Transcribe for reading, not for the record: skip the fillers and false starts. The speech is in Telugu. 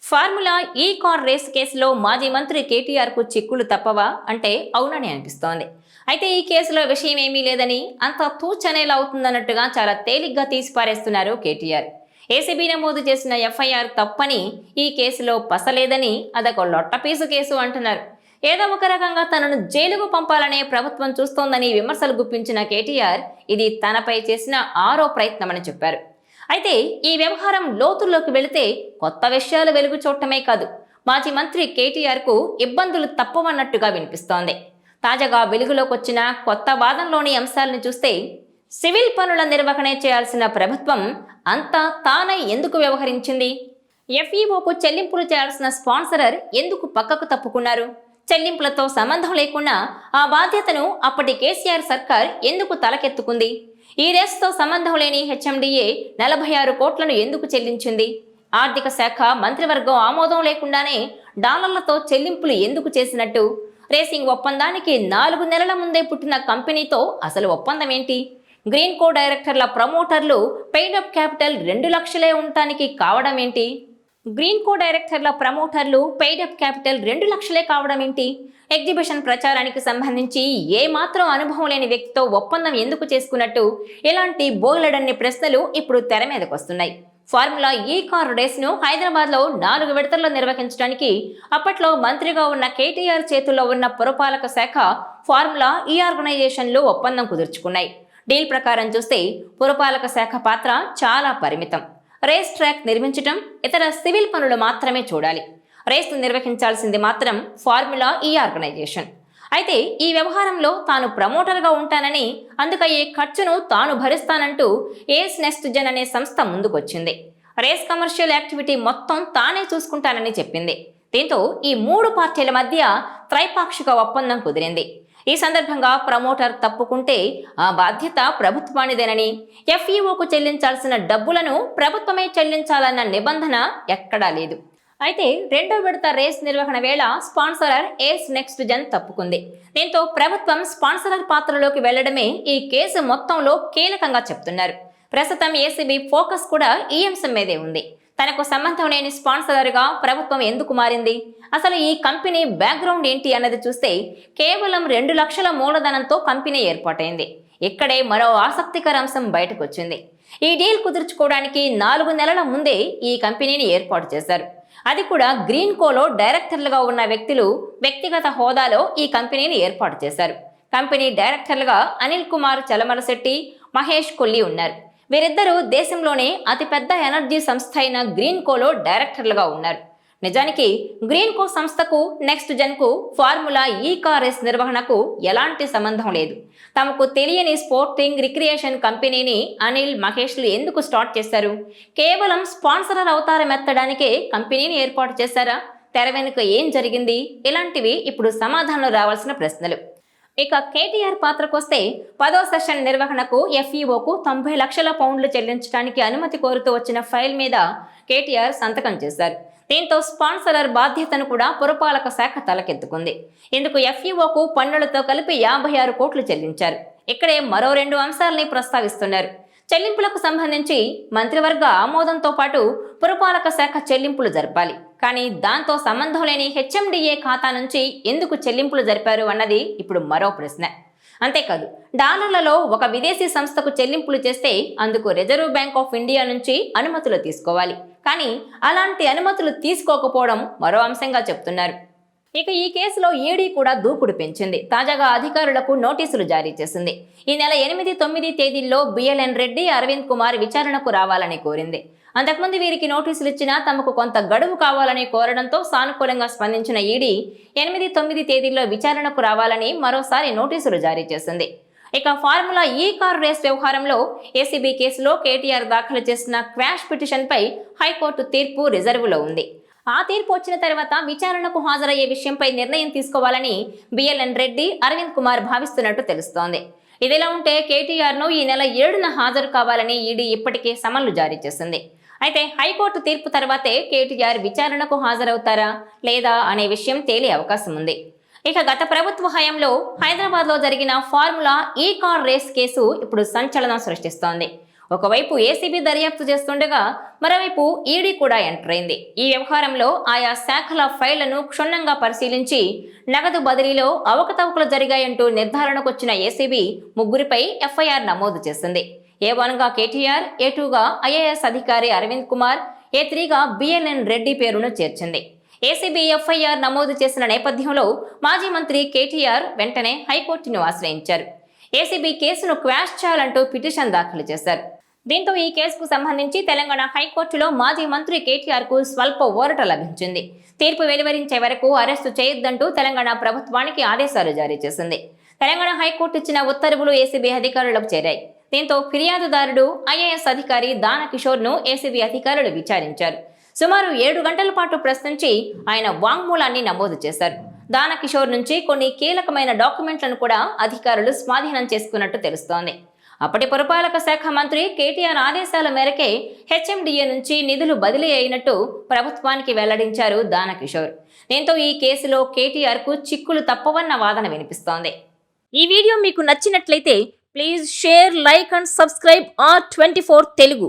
ఫార్ములా ఈ కార్ రేస్ కేసులో మాజీ మంత్రి కేటీఆర్కు చిక్కులు తప్పవా అంటే అవునని అనిపిస్తోంది. అయితే ఈ కేసులో విషయం ఏమీ లేదని, అంత తూచనేలా అవుతుందన్నట్టుగా చాలా తేలిగ్గా తీసిపారేస్తున్నారు కేటీఆర్. ఏసీబీ నమోదు చేసిన ఎఫ్ఐఆర్ తప్పని, ఈ కేసులో పసలేదని, అదొక లొట్టపీసు కేసు అంటున్నారు. ఏదో ఒక రకంగా తనను జైలుకు పంపాలనే ప్రభుత్వం చూస్తోందని విమర్శలు గుప్పించిన కేటీఆర్ ఇది తనపై చేసిన ఆరో ప్రయత్నమని చెప్పారు. అయితే ఈ వ్యవహారం లోతుల్లోకి వెళితే కొత్త విషయాలు వెలుగు చూడటమే కాదు, మాజీ మంత్రి కేటీఆర్కు ఇబ్బందులు తప్పవన్నట్టుగా వినిపిస్తోంది. తాజాగా వెలుగులోకి వచ్చిన కొత్త వాదనలోని అంశాలను చూస్తే, సివిల్ పనుల నిర్వహణ చేయాల్సిన ప్రభుత్వం అంతా తానై ఎందుకు వ్యవహరించింది? ఎఫ్ఈఓకు చెల్లింపులు చేయాల్సిన స్పాన్సరర్ ఎందుకు పక్కకు తప్పుకున్నారు? చెల్లింపులతో సంబంధం లేకుండా ఆ బాధ్యతను అప్పటి కేసీఆర్ సర్కార్ ఎందుకు తలకెత్తుకుంది? ఈ రేసుతో సంబంధం లేని హెచ్ఎండిఏ 46 కోట్లను ఎందుకు చెల్లించింది? ఆర్థిక శాఖ మంత్రివర్గం ఆమోదం లేకుండానే డాలర్లతో చెల్లింపులు ఎందుకు చేసినట్టు? రేసింగ్ ఒప్పందానికి 4 నెలల ముందే పుట్టిన కంపెనీతో అసలు ఒప్పందం ఏంటి? గ్రీన్ కో డైరెక్టర్ల ప్రమోటర్లు పెయిడ్ అప్ క్యాపిటల్ 2 లక్షలే ఉండటానికి కావడం ఏంటి? గ్రీన్ కో డైరెక్టర్ల ప్రమోటర్లు పెయిడ్ అప్ క్యాపిటల్ 2 లక్షలే కావడం ఏంటి? ఎగ్జిబిషన్ ప్రచారానికి సంబంధించి ఏమాత్రం అనుభవం లేని వ్యక్తితో ఒప్పందం ఎందుకు చేసుకున్నట్టు? ఇలాంటి బోలెడన్ని ప్రశ్నలు ఇప్పుడు తెర మీదకు వస్తున్నాయి. ఫార్ములా ఈ కార్ రేస్ను హైదరాబాద్లో 4 విడతల్లో నిర్వహించడానికి అప్పట్లో మంత్రిగా ఉన్న కేటీఆర్ చేతుల్లో ఉన్న పురపాలక శాఖ, ఫార్ములా ఈ ఆర్గనైజేషన్లు ఒప్పందం కుదుర్చుకున్నాయి. డీల్ ప్రకారం చూస్తే పురపాలక శాఖ పాత్ర చాలా పరిమితం. రేస్ ట్రాక్ నిర్మించటం, ఇతర సివిల్ పనులు మాత్రమే చూడాలి. రేస్ నిర్వహించాల్సింది మాత్రం ఫార్ములా ఈ ఆర్గనైజేషన్. అయితే ఈ వ్యవహారంలో తాను ప్రమోటర్గా ఉంటానని, అందుకయ్యే ఖర్చును తాను భరిస్తానంటూ ఏస్ నెక్స్ట్ జెన్ అనే సంస్థ ముందుకొచ్చింది. రేస్ కమర్షియల్ యాక్టివిటీ మొత్తం తానే చూసుకుంటానని చెప్పింది. దీంతో ఈ 3 పార్టీల మధ్య త్రైపాక్షిక ఒప్పందం కుదిరింది. ఈ సందర్భంగా ప్రమోటర్ తప్పుకుంటే ఆ బాధ్యత ప్రభుత్వానిదేనని, ఎఫ్ఈఓకు చెల్లించాల్సిన డబ్బులను ప్రభుత్వమే చెల్లించాలన్న నిబంధన ఎక్కడా లేదు. అయితే 2వ విడత రేస్ నిర్వహణ వేళ స్పాన్సరర్ ఏస్ నెక్స్ట్ జెన్ తప్పుకుంది. దీంతో ప్రభుత్వం స్పాన్సరర్ పాత్రలోకి వెళ్లడమే ఈ కేసు మొత్తంలో కీలకంగా చెప్తున్నారు. ప్రస్తుతం ఏసీబీ ఫోకస్ కూడా ఈ అంశం మీదే ఉంది. తనకు సంబంధం లేని స్పాన్సరర్గా ప్రభుత్వం ఎందుకు మారింది? అసలు ఈ కంపెనీ బ్యాక్గ్రౌండ్ ఏంటి అన్నది చూస్తే, కేవలం 2 లక్షల మూలధనంతో కంపెనీ ఏర్పాటైంది. ఇక్కడే మరో ఆసక్తికర అంశం బయటకు వచ్చింది. ఈ డీల్ కుదుర్చుకోవడానికి 4 నెలల ముందే ఈ కంపెనీని ఏర్పాటు చేశారు. అది కూడా గ్రీన్ కోలో డైరెక్టర్లుగా ఉన్న వ్యక్తులు వ్యక్తిగత హోదాలో ఈ కంపెనీని ఏర్పాటు చేశారు. కంపెనీ డైరెక్టర్లుగా అనిల్ కుమార్ చలమలశెట్టి, మహేష్ కొల్లి ఉన్నారు. వీరిద్దరూ దేశంలోనే అతిపెద్ద ఎనర్జీ సంస్థ అయిన గ్రీన్ కోలో డైరెక్టర్లుగా ఉన్నారు. నిజానికి గ్రీన్ కో సంస్థకు, నెక్స్ట్ జెన్కు ఫార్ములా ఈ కార్ రేస్ నిర్వహణకు ఎలాంటి సంబంధం లేదు. తమకు తెలియని స్పోర్టింగ్ రిక్రియేషన్ కంపెనీని అనిల్, మహేష్లు ఎందుకు స్టార్ట్ చేశారు? కేవలం స్పాన్సరర్ అవతారం ఎత్తడానికే కంపెనీని ఏర్పాటు చేశారా? తెర వెనుక ఏం జరిగింది? ఇలాంటివి ఇప్పుడు సమాధానం రావాల్సిన ప్రశ్నలు. ఇక కేటీఆర్ పాత్రకొస్తే, 10వ సెషన్ నిర్వహణకు ఎఫ్ఈఓకు 90 లక్షల పౌండ్లు చెల్లించడానికి అనుమతి కోరుతూ వచ్చిన ఫైల్ మీద కేటీఆర్ సంతకం చేశారు. దీంతో స్పాన్సరర్ బాధ్యతను కూడా పురపాలక శాఖ తలకెత్తుకుంది. ఇందుకు ఎఫ్ఈఓకు పన్నులతో కలిపి 56 కోట్లు చెల్లించారు. ఇక్కడే మరో 2 అంశాలని ప్రస్తావిస్తున్నారు. చెల్లింపులకు సంబంధించి మంత్రివర్గ ఆమోదంతో పాటు పురపాలక శాఖ చెల్లింపులు జరపాలి. కానీ దాంతో సంబంధం లేని హెచ్ఎండిఏ ఖాతా నుంచి ఎందుకు చెల్లింపులు జరిపారు అన్నది ఇప్పుడు మరో ప్రశ్న. అంతేకాదు, డాలర్లలో ఒక విదేశీ సంస్థకు చెల్లింపులు చేస్తే అందుకు రిజర్వ్ బ్యాంక్ ఆఫ్ ఇండియా నుంచి అనుమతులు తీసుకోవాలి. కానీ అలాంటి అనుమతులు తీసుకోకపోవడం మరో అంశంగా చెప్తున్నారు. ఇక ఈ కేసులో ఈడీ కూడా దూకుడు పెంచింది. తాజాగా అధికారులకు నోటీసులు జారీ చేసింది. ఈ నెల 8, 9 తేదీల్లో బిఎల్ఎన్ రెడ్డి, అరవింద్ కుమార్ విచారణకు రావాలని కోరింది. అంతకుముందు వీరికి నోటీసులు ఇచ్చినా తమకు కొంత గడువు కావాలని కోరడంతో సానుకూలంగా స్పందించిన ఈడీ 8, 9 తేదీల్లో విచారణకు రావాలని మరోసారి నోటీసులు జారీ చేసింది. ఇక ఫార్ములా ఈ కార్ రేస్ వ్యవహారంలో ఏసీబీ కేసులో కేటీఆర్ దాఖలు చేసిన క్వాష్ పిటిషన్పై హైకోర్టు తీర్పు రిజర్వులో ఉంది. ఆ తీర్పు వచ్చిన తర్వాత విచారణకు హాజరయ్యే విషయంపై నిర్ణయం తీసుకోవాలని బిఎల్ఎన్ రెడ్డి, అరవింద్ కుమార్ భావిస్తున్నట్టు తెలుస్తోంది. ఇదిలా ఉంటే కేటీఆర్ను ఈ నెల 7న హాజరు కావాలని ఈడీ ఇప్పటికే సమన్లు జారీ చేసింది. అయితే హైకోర్టు తీర్పు తర్వాతే కేటీఆర్ విచారణకు హాజరవుతారా లేదా అనే విషయం తేలే అవకాశం ఉంది. ఇక గత ప్రభుత్వ హయాంలో హైదరాబాద్లో జరిగిన ఫార్ములా ఈ కార్ రేస్ కేసు ఇప్పుడు సంచలనం సృష్టిస్తోంది. ఒకవైపు ఏసీబీ దర్యాప్తు చేస్తుండగా మరోవైపు ఈడీ కూడా ఎంటర్ అయింది. ఈ వ్యవహారంలో ఆయా శాఖల ఫైళ్లను క్షుణ్ణంగా పరిశీలించి నగదు బదిలీలో అవకతవకలు జరిగాయంటూ నిర్ధారణకొచ్చిన ఏసీబీ ముగ్గురిపై ఎఫ్ఐఆర్ నమోదు చేసింది. ఏ1గా కేటీఆర్, ఏ2గా ఐఏఎస్ అధికారి అరవింద్ కుమార్, ఏ3గా బిఎల్ఎన్ రెడ్డి పేరును చేర్చింది. ఏసీబీ ఎఫ్ఐఆర్ నమోదు చేసిన నేపథ్యంలో మాజీ మంత్రి కేటీఆర్ వెంటనే హైకోర్టును ఆశ్రయించారు. ఏసీబీ కేసును క్వాష్ చేయాలంటూ పిటిషన్ దాఖలు చేశారు. దీంతో ఈ కేసుకు సంబంధించి తెలంగాణ హైకోర్టులో మాజీ మంత్రి కేటీఆర్ కు స్వల్ప ఊరట లభించింది. తీర్పు వెలువరించే వరకు అరెస్టు చేయొద్దంటూ తెలంగాణ ప్రభుత్వానికి ఆదేశాలు జారీ చేసింది. తెలంగాణ హైకోర్టు ఇచ్చిన ఉత్తర్వులు ఏసీబీ అధికారులకు చేరాయి. దీంతో ఫిర్యాదుదారుడు ఐఏఎస్ అధికారి దానకిషోర్ ను ఏసీబీ అధికారులు విచారించారు. సుమారు 7 గంటల పాటు ప్రశ్నించి ఆయన వాంగ్మూలాన్ని నమోదు చేశారు. దానకిషోర్ నుంచి కొన్ని కీలకమైన డాక్యుమెంట్లను కూడా అధికారులు స్వాధీనం చేసుకున్నట్టు తెలుస్తోంది. అప్పటి పురపాలక శాఖ మంత్రి కేటీఆర్ ఆదేశాల మేరకే హెచ్ఎండిఏ నుంచి నిధులు బదిలీ అయినట్టు ప్రభుత్వానికి వెల్లడించారు దానకిషోర్. దీంతో ఈ కేసులో కేటీఆర్ కు చిక్కులు తప్పవన్న వాదన వినిపిస్తోంది. ఈ వీడియో మీకు నచ్చినట్లయితే please share, like and subscribe R24 Telugu.